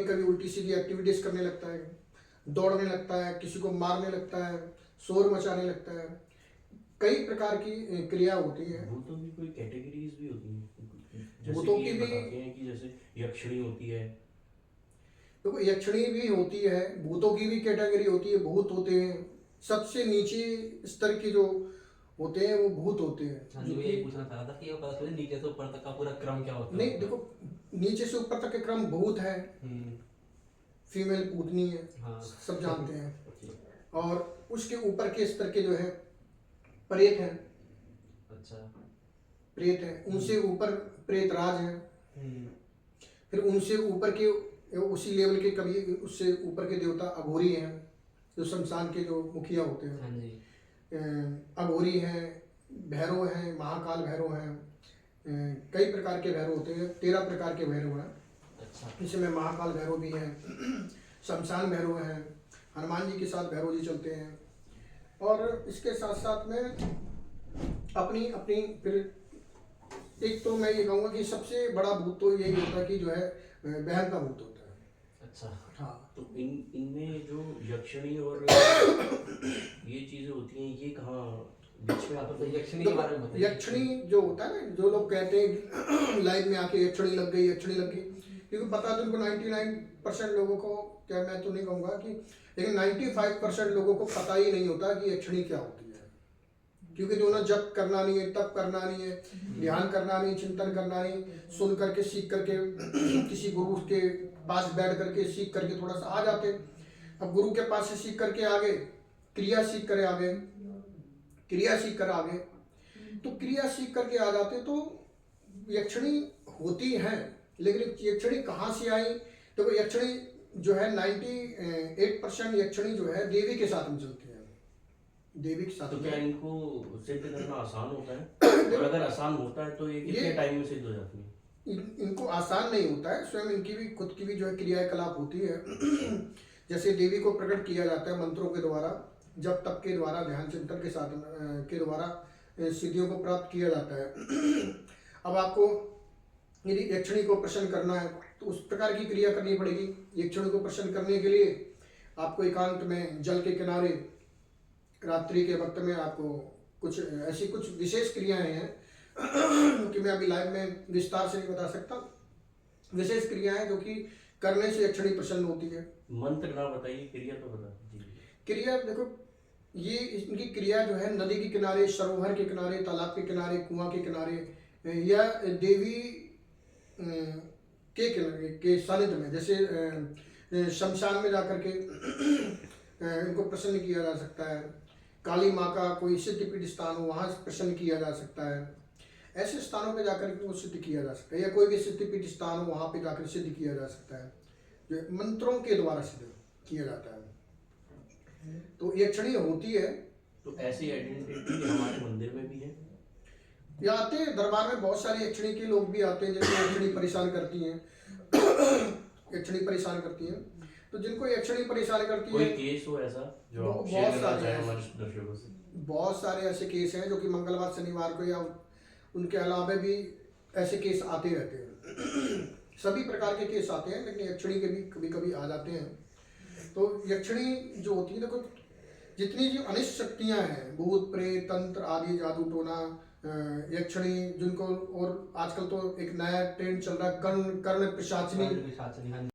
कभी उल्टी सीधी एक्टिविटीज करने लगता है, दौड़ने लगता है, किसी को मारने लगता है, शोर मचाने लगता है। कई प्रकार की क्रिया होती है। भूतों की कोई कैटेगरीज भी होती हैं, जैसे भूतों कि की ये भी बताते हैं कि जैसे यक्षिणी होती है। देखो, यक्षिणी भी होती है, भूतों की भी कैटेगरी होती है, भूत होते हैं। सबसे नीचे स्तर के जो होते हैं वो भूत होते हैं। हाँ जो जी, मैं कि यही पूछना चाह रहा था कि वो पता चले नीचे से ऊपर तक का पूरा क्रम क्या होता है नहीं, उसका। देखो, नीचे से ऊपर तक के क्रम भूत है, हम्म। फीमेल पूतनी है, हाँ। सब जानते हैं। जी। और उसके ऊपर के स्तर के जो है प्रेत है, अच्छा। प्रेत है, उनसे ऊपर प्रेतराज है। हम्म। फिर उनसे ऊपर के उसी लेवल के कभी उससे ऊपर के देवता अघोरी हैं, जो शमशान के जो मुखिया होते हैं। हाँ जी। अघोरी हैं, भैरव हैं, महाकाल भैरव हैं। कई प्रकार के भैरव होते हैं, 13 प्रकार के भैरव हैं। अच्छा। इसमें महाकाल भैरव भी हैं, शमशान भैरव हैं, हनुमान जी के साथ भैरव जी चलते हैं। और इसके साथ साथ में अपनी अपनी फिर एक तो मैं ये कहूँगा कि सबसे बड़ा भूत तो यही होता है कि जो है बहन का भूत होता है। अच्छा। हाँ, तो इनमें जो यक्षिणी और ये चीजें होती हैं, ये कहाँ बीच में आप आते तो हैं? यक्षिणी के बारे में बताइए। यक्षिणी जो होता है ना, जो लोग कहते हैं कि लाइव में आके यक्षिणी लग गई, यक्षिणी लग गई, क्योंकि पता तो उनको 99% लोगों को, क्या मैं तो नहीं कहूँगा कि, लेकिन 95% लोगों को पता ही नहीं होता कि यक्षिणी क्या होती है। क्योंकि जो ना जप करना नहीं है, तप करना नहीं है, ध्यान करना नहीं, चिंतन करना नहीं, सुन करके सीख करके किसी गुरु के पास बैठ करके सीख करके थोड़ा सा आ जाते। अब गुरु के पास से सीख करके आगे क्रिया सीख कर आगे, क्रिया सीख कर आगे, तो क्रिया सीख करके आ जाते तो यक्षिणी होती है। लेकिन यक्षिणी कहाँ से आई? देखो, यक्षिणी जो है 98% यक्षिणी जो है देवी के साथ में चलती है, देवी के साथ तो में। क्या इनको सिद्ध करना आसान होता है? और अगर आसान होता है तो ये कितने टाइम में सिद्ध हो जाती है? इनको आसान नहीं होता है, स्वयं इनकी भी खुद की भी जो है क्रियाकलाप होती है। जैसे देवी को प्रकट किया जाता है मंत्रों के द्वारा, जब तप के द्वारा, ध्यान चिंतन के साथ के द्वारा सिद्धियों को प्राप्त किया जाता है। अब आपको यदि यक्षिणी को प्रसन्न करना है तो उस प्रकार की क्रिया करनी पड़ेगी। यक्षिणी को प्रसन्न करने के लिए आपको एकांत में जल के किनारे रात्रि के वक्त में आपको कुछ ऐसी कुछ विशेष क्रियाएं हैं कि मैं अभी लाइव में विस्तार से नहीं बता सकता। विशेष क्रियाएं जो कि करने से यक्षिणी प्रसन्न होती है। मंत्र ना बताइए, क्रिया तो बता दीजिए। क्रिया देखो, ये इनकी क्रिया जो है नदी के किनारे, सरोवर के किनारे, तालाब के किनारे, कुआं के किनारे या देवी के किनारे के सानिध्य में, जैसे शमशान में जाकर के इनको प्रसन्न किया जा सकता है। काली माँ का कोई सिद्धपीठ स्थान हो, वहाँ प्रसन्न किया जा सकता है। ऐसे स्थानों पे जाकर के वो सिद्ध किया जा सकता है, या कोई भी सिद्धपीठ स्थान हो वहाँ पे जाकर सिद्ध किया जा सकता है, जो मंत्रों के द्वारा सिद्ध किया जाता है। तो यक्षिणी होती है। तो ऐसी आइडेंटिटी हमारे मंदिर में भी है? ये आते हैं दरबार में, बहुत सारे यक्षिणी के लोग भी आते हैं जिनको यक्षिणी परेशान करती हैं। यक्षिणी परेशान करती हैं, तो जिनको यक्षिणी परेशान करती कोई है, केस हो ऐसा जो आप बहुत शेयर करना सारे चाहें हैं। हमारे दर्शकों से? बहुत सारे ऐसे केस हैं जो कि मंगलवार शनिवार को या उनके अलावा भी ऐसे केस आते रहते हैं। सभी प्रकार के केस आते हैं, लेकिन यक्षिणी के भी कभी कभी आ जाते हैं। तो यक्षिणी जो होती है, देखो, जितनी जो अनिष्ट शक्तियां हैं, भूत प्रेत तंत्र आदि, जादू टोना, यक्षिणी, जिनको, और आजकल तो एक नया ट्रेंड चल रहा है कर्ण पिशाचिनी। हाँ जी।